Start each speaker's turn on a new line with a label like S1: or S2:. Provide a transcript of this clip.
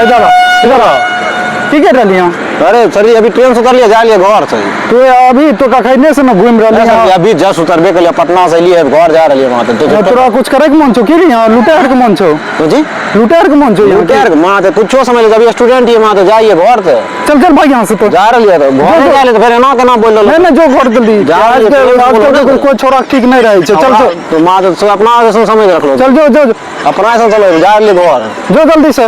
S1: इधर की कर रही है?
S2: अरे सर अभी ट्रेन से उतर लिया जा लिया घर से।
S1: तो अभी तो कखने से न घूम रही है?
S2: अभी जस्ट उतरबे के लिए पटना से लिए घर जा रही है वहां पे।
S1: तोरा कुछ करे के मन छो की यहां लुटेर के मन छो?
S2: जी
S1: लुटेर के मन छो?
S2: लुटेर के मां तो कुछो समझ ले अभी स्टूडेंट ही मां तो जाइए घर से।
S1: चल चल भाई यहां से तो
S2: जा रही है तो घर जा ले तो फिर ना केना बोल लो।
S1: नहीं जो घर जल्दी आज कोई छोरा ठीक नहीं रहे छे। चल चल
S2: तो मां तो अपना समझ रख लो।
S1: चल जो
S2: अपना ऐसा चलो जा ले घर
S1: जो जल्दी से।